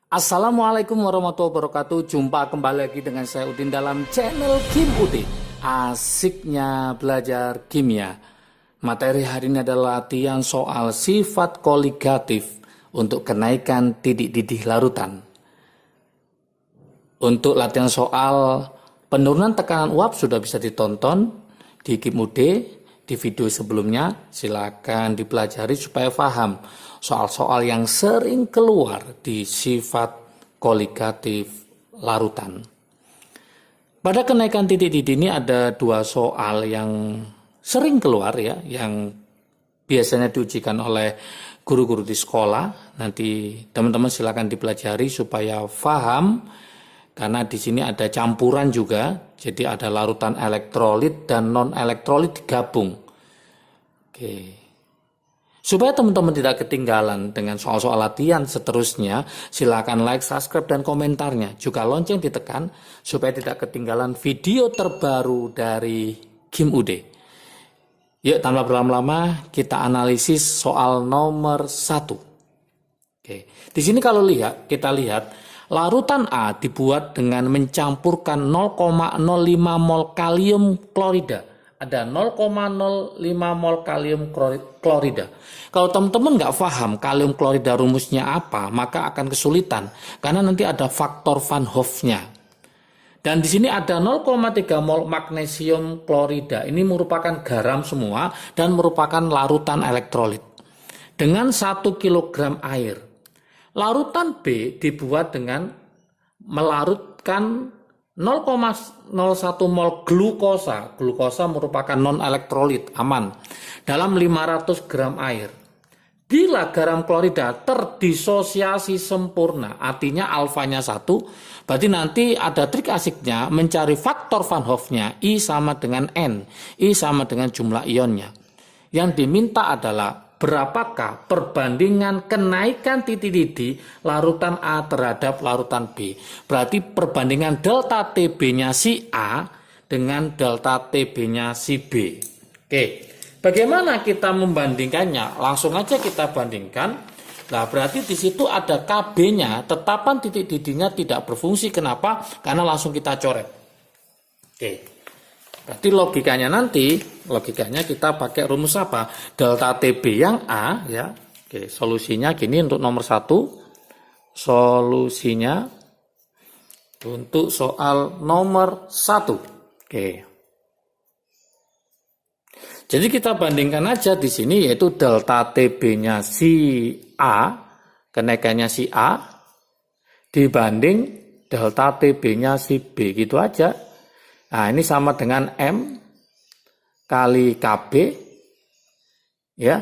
Assalamualaikum warahmatullahi wabarakatuh. Jumpa kembali lagi dengan saya Udin dalam channel Kim Udin. Asiknya belajar kimia. Materi hari ini adalah latihan soal sifat koligatif untuk kenaikan titik didih larutan. Untuk latihan soal penurunan tekanan uap sudah bisa ditonton di Kim UD di video sebelumnya. Silakan dipelajari supaya paham soal-soal yang sering keluar di sifat koligatif larutan. Pada kenaikan titik didih ini ada dua soal yang sering keluar ya, yang biasanya diujikan oleh guru-guru di sekolah. Nanti teman-teman silakan dipelajari supaya paham, karena di sini ada campuran juga, jadi ada larutan elektrolit dan non elektrolit digabung. Oke. Supaya teman-teman tidak ketinggalan dengan soal-soal latihan seterusnya, silakan like, subscribe, dan komentarnya. Juga lonceng ditekan supaya tidak ketinggalan video terbaru dari Kim UD. Yuk, tanpa berlama-lama kita analisis soal nomor 1. Oke. Di sini kalau kita lihat larutan A dibuat dengan mencampurkan 0,05 mol kalium klorida. Ada 0,05 mol kalium klorida. Kalau teman-teman nggak paham kalium klorida rumusnya apa, maka akan kesulitan karena nanti ada faktor Van Hoff-nya. Dan di sini ada 0,3 mol magnesium klorida. Ini merupakan garam semua dan merupakan larutan elektrolit. Dengan 1 kg air. Larutan B dibuat dengan melarutkan 0,01 mol glukosa. Glukosa merupakan non-elektrolit, aman, dalam 500 gram air. Bila garam klorida terdisosiasi sempurna, artinya alfanya 1, berarti nanti ada trik asiknya mencari faktor Van Hoff-nya, I sama dengan N, I sama dengan jumlah ionnya. Yang diminta adalah berapakah perbandingan kenaikan titik didih larutan A terhadap larutan B. Berarti perbandingan delta TB-nya si A dengan delta TB-nya si B. Oke, bagaimana kita membandingkannya? Langsung aja kita bandingkan. Nah, berarti di situ ada KB-nya, tetapan titik didihnya tidak berfungsi. Kenapa? Karena langsung kita coret. Oke. Berarti logikanya kita pakai rumus apa? Delta TB yang A ya. Oke, solusinya gini untuk nomor 1. Solusinya untuk soal nomor 1. Oke. Jadi kita bandingkan aja di sini, yaitu delta TB-nya si A, kenaikannya si A dibanding delta TB-nya si B, gitu aja. Nah, ini sama dengan M kali KB, ya.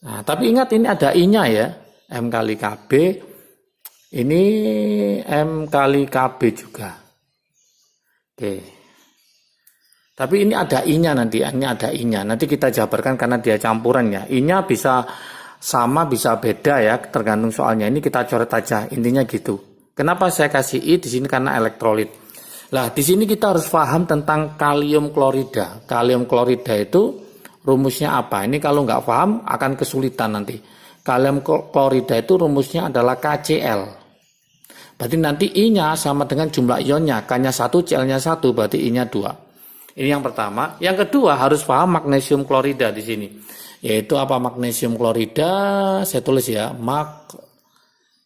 Nah, tapi ingat ini ada I-nya ya, M kali KB, ini M kali KB juga. Oke. Tapi ini ada I-nya nanti, ini ada I-nya. Nanti kita jabarkan karena dia campuran ya. I-nya bisa sama, bisa beda ya, tergantung soalnya. Ini kita coret aja, intinya gitu. Kenapa saya kasih I di sini? Karena elektrolit. Nah, di sini kita harus paham tentang kalium klorida. Kalium klorida itu rumusnya apa? Ini kalau nggak paham akan kesulitan nanti. Kalium klorida itu rumusnya adalah KCl. Berarti nanti I-nya sama dengan jumlah ionnya. K-nya 1, Cl-nya 1, berarti I-nya 2. Ini yang pertama. Yang kedua harus paham magnesium klorida di sini. Yaitu apa magnesium klorida? Saya tulis ya,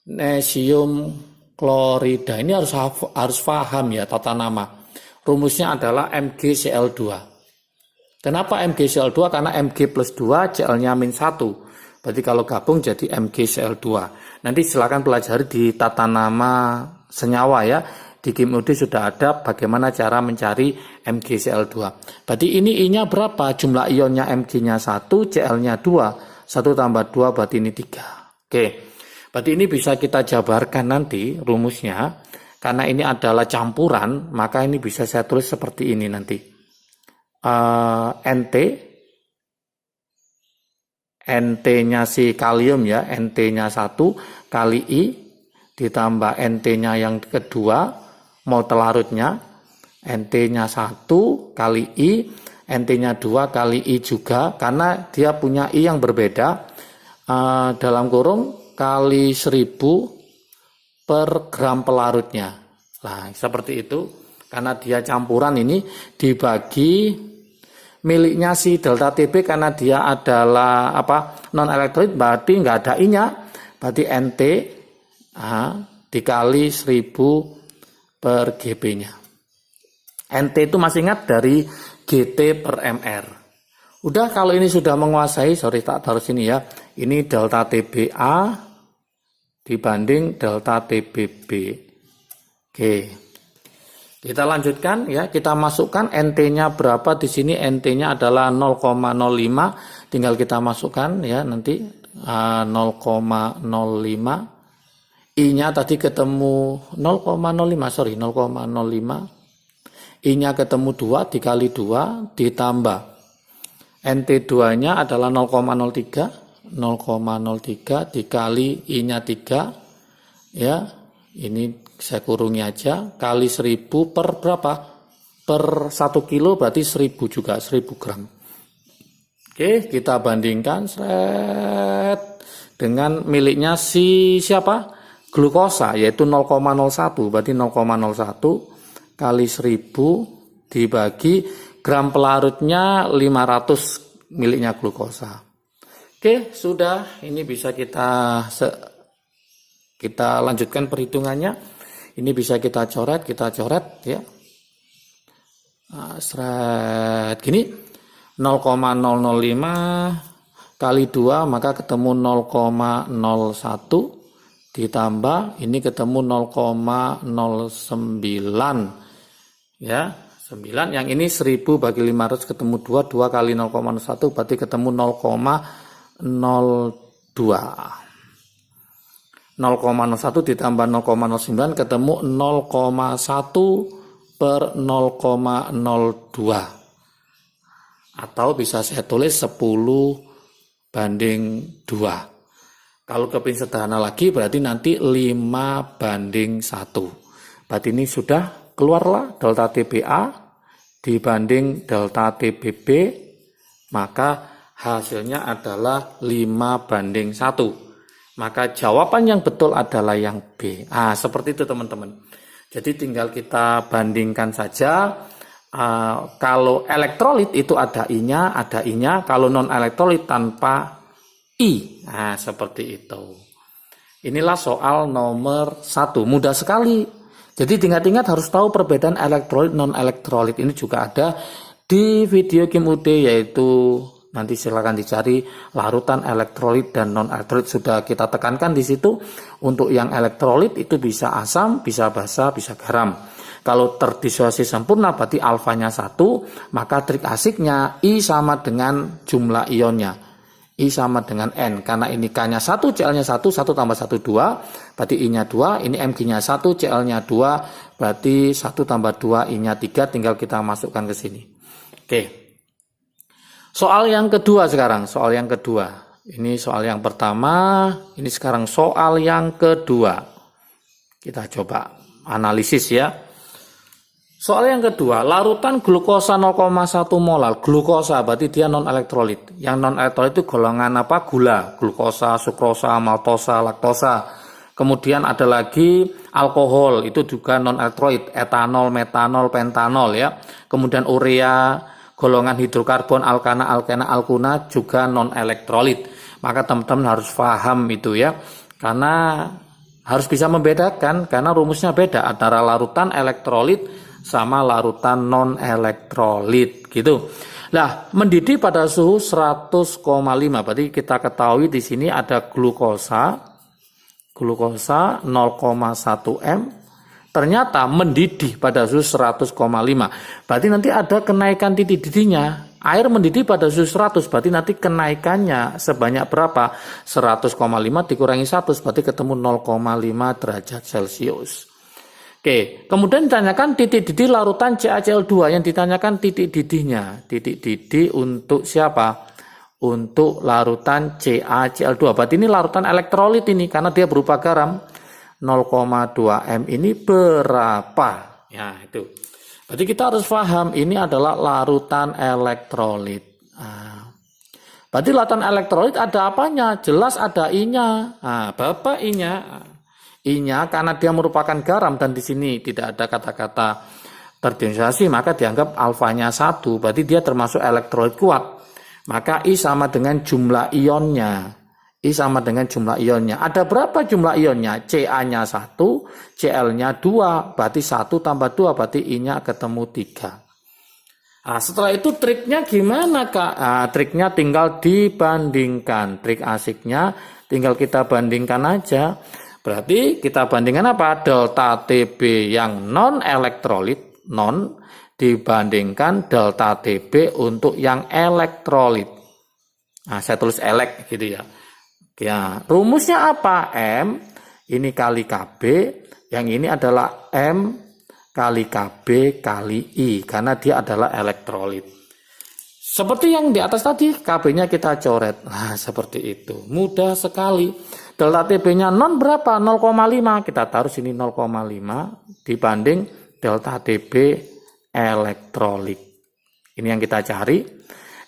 magnesium klorida. Ini harus paham ya tata nama. Rumusnya adalah MgCl2. Kenapa MgCl2? Karena Mg plus 2, Cl-nya min 1. Berarti kalau gabung jadi MgCl2. Nanti silakan pelajari di tata nama senyawa ya. Di Kim UD sudah ada bagaimana cara mencari MgCl2. Berarti ini I-nya berapa? Jumlah ionnya Mg-nya 1, Cl-nya 2. 1 tambah 2 berarti ini 3. Oke. Berarti ini bisa kita jabarkan nanti rumusnya. Karena ini adalah campuran, maka ini bisa saya tulis seperti ini nanti. NT-nya si kalium ya, NT-nya 1 kali I, ditambah NT-nya yang kedua, mol telarutnya, NT-nya 1 kali I, NT-nya 2 kali I juga, karena dia punya I yang berbeda, dalam kurung, kali 1000 per gram pelarutnya. Nah, seperti itu. Karena dia campuran ini dibagi miliknya si delta TB karena dia adalah non elektrolit, berarti nggak ada I-nya. Berarti NT dikali 1000 per GB-nya. NT itu masih ingat dari GT per MR. Udah, kalau ini sudah menguasai, tak taruh sini ya. Ini delta TBA dibanding delta TBB. Oke. Kita lanjutkan ya, kita masukkan NT-nya berapa di sini. NT-nya adalah 0,05. Tinggal kita masukkan ya nanti 0,05. I-nya tadi ketemu 0,05, 0,05. I-nya ketemu 2 dikali 2 ditambah NT2-nya adalah 0,03. 0,03 dikali I-nya 3 ya. Ini saya kurangi aja, kali 1000 per berapa? Per 1 kilo berarti 1000 juga, 1000 gram. Oke, kita bandingkan dengan miliknya si siapa? Glukosa, yaitu 0,01, berarti 0,01 kali 1000 dibagi gram pelarutnya 500 miliknya glukosa. Oke, sudah, ini bisa kita lanjutkan perhitungannya. Ini bisa kita coret ya. Nah, gini 0,005 kali 2 maka ketemu 0,01 ditambah ini ketemu 0,09 ya. 9 yang ini 1000 bagi 500 ketemu 2 kali 0,01 berarti ketemu 0,02. 0,01 ditambah 0,09 ketemu 0,1 per 0,02 atau bisa saya tulis 10 banding 2. Kalau kepingin sederhana lagi berarti nanti 5 banding 1. Berarti ini sudah keluarlah delta TBA dibanding delta TBB, maka hasilnya adalah 5 banding 1. Maka jawaban yang betul adalah yang B. Seperti itu teman-teman. Jadi tinggal kita bandingkan saja. Kalau elektrolit itu ada I-nya, Kalau non elektrolit tanpa I. Seperti itu. Inilah soal nomor 1. Mudah sekali. Jadi ingat-ingat harus tahu perbedaan elektrolit non elektrolit. Ini juga ada di video Kim Ude, yaitu nanti silakan dicari larutan elektrolit dan non elektrolit, sudah kita tekankan di situ. Untuk yang elektrolit itu bisa asam, bisa basa, bisa garam. Kalau terdisosiasi sempurna berarti alfanya 1, maka trik asiknya I sama dengan jumlah ionnya. I sama dengan N, karena ini K-nya 1, Cl-nya 1, 1 tambah 1, 2, berarti I-nya 2, ini Mg-nya 1, Cl-nya 2, berarti 1 tambah 2, I-nya 3, tinggal kita masukkan ke sini. Oke. Soal yang kedua sekarang, soal yang kedua. Ini soal yang pertama, ini sekarang soal yang kedua. Kita coba analisis ya. Soal yang kedua, larutan glukosa 0,1 molar. Glukosa berarti dia non elektrolit. Yang non elektrolit itu golongan apa? Gula, glukosa, sukrosa, maltosa, laktosa. Kemudian ada lagi alkohol, itu juga non elektrolit, etanol, metanol, pentanol ya. Kemudian urea, golongan hidrokarbon, alkana, alkena, alkuna juga non elektrolit. Maka teman-teman harus paham itu ya, karena harus bisa membedakan, karena rumusnya beda antara larutan elektrolit sama larutan non elektrolit gitu. Nah, mendidih pada suhu 100,5. Berarti kita ketahui di sini ada glukosa 0,1 M. Ternyata mendidih pada suhu 100,5. Berarti nanti ada kenaikan titik didihnya. Air mendidih pada suhu 100, berarti nanti kenaikannya sebanyak berapa? 100,5 dikurangi 100, berarti ketemu 0,5 derajat Celcius. Oke, kemudian ditanyakan titik didih larutan CaCl2. Yang ditanyakan titik didihnya. Titik didih untuk siapa? Untuk larutan CaCl2. Berarti ini larutan elektrolit ini, karena dia berupa garam. 0,2 M ini berapa? Ya, itu. Berarti kita harus paham ini adalah larutan elektrolit. Berarti larutan elektrolit ada apanya? Jelas ada I-nya. Berapa I-nya? I-nya karena dia merupakan garam dan di sini tidak ada kata-kata terdeionizasi, maka dianggap alfanya 1, berarti dia termasuk elektrolit kuat. Maka I sama dengan jumlah ionnya. I sama dengan jumlah ionnya. Ada berapa jumlah ionnya? Ca-nya 1, Cl-nya 2, berarti 1 tambah 2, berarti I-nya ketemu 3. Nah, setelah itu triknya gimana, Kak? Nah, triknya tinggal dibandingkan. Trik asiknya tinggal kita bandingkan aja. Berarti kita bandingkan apa? Delta Tb yang non elektrolit, non, dibandingkan delta Tb untuk yang elektrolit. Nah, saya tulis elek gitu ya. Ya, rumusnya apa? M ini kali Kb, yang ini adalah M kali Kb kali I, karena dia adalah elektrolit. Seperti yang di atas tadi, Kb-nya kita coret. Nah, seperti itu. Mudah sekali. Delta Tb-nya non berapa? 0,5. Kita taruh sini 0,5 dibanding delta Tb elektrolit. Ini yang kita cari.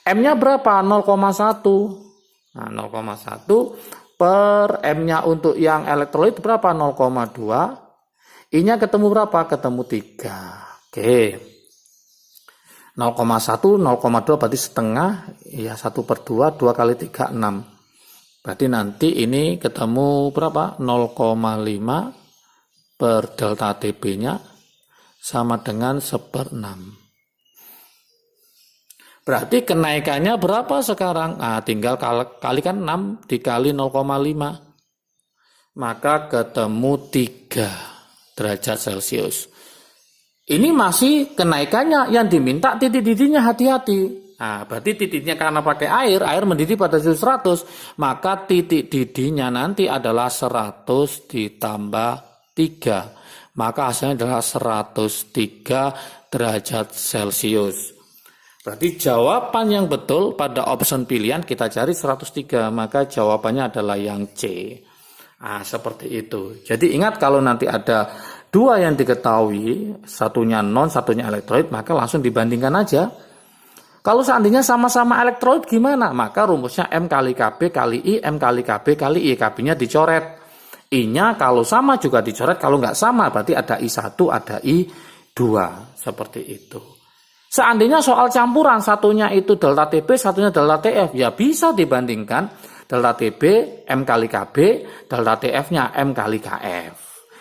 M-nya berapa? 0,1. Nah, 0,1 per M-nya untuk yang elektrolit berapa? 0,2. I-nya ketemu berapa? Ketemu 3. Oke. 0,1, 0,2 berarti setengah. Ya, 1/2, 2 kali 3, 6. Berarti nanti ini ketemu berapa? 0,5 per delta Tb-nya sama dengan 1/6. Berarti kenaikannya berapa sekarang? Nah, tinggal kalikan 6 dikali 0,5. Maka ketemu 3 derajat Celcius. Ini masih kenaikannya, yang diminta titik didihnya hati-hati. Nah, berarti titiknya karena pakai air mendidih pada suhu 100, maka titik didihnya nanti adalah 100 ditambah 3. Maka hasilnya adalah 103 derajat Celcius. Berarti jawaban yang betul pada option pilihan kita cari 103, maka jawabannya adalah yang C. Nah, seperti itu. Jadi ingat, kalau nanti ada dua yang diketahui, satunya non, satunya elektrolit, maka langsung dibandingkan aja. Kalau seandainya sama-sama elektrolit gimana? Maka rumusnya M kali Kb kali I, M kali Kb kali I. Kb-nya dicoret. I-nya kalau sama juga dicoret, kalau nggak sama berarti ada I1, ada I2. Seperti itu. Seandainya soal campuran, satunya itu delta Tb, satunya delta Tf, ya bisa dibandingkan delta Tb M kali Kb, delta Tf-nya M kali Kf.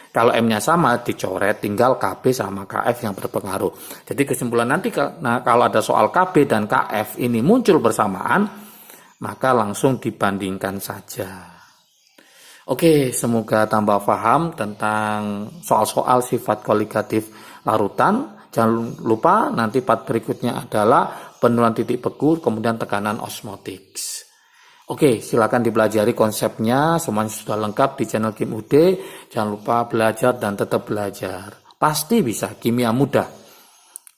Kalau M-nya sama dicoret, tinggal Kb sama Kf yang berpengaruh. Jadi kesimpulan nanti, kalau ada soal Kb dan Kf ini muncul bersamaan, maka langsung dibandingkan saja. Oke, semoga tambah paham tentang soal-soal sifat koligatif larutan. Jangan lupa nanti part berikutnya adalah penurunan titik beku, kemudian tekanan osmotics. Oke, silakan dipelajari konsepnya, semuanya sudah lengkap di channel Kim UD. Jangan lupa belajar dan tetap belajar. Pasti bisa, kimia mudah.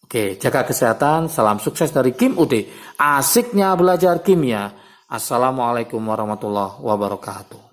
Oke, jaga kesehatan, salam sukses dari Kim UD. Asiknya belajar kimia. Assalamualaikum warahmatullahi wabarakatuh.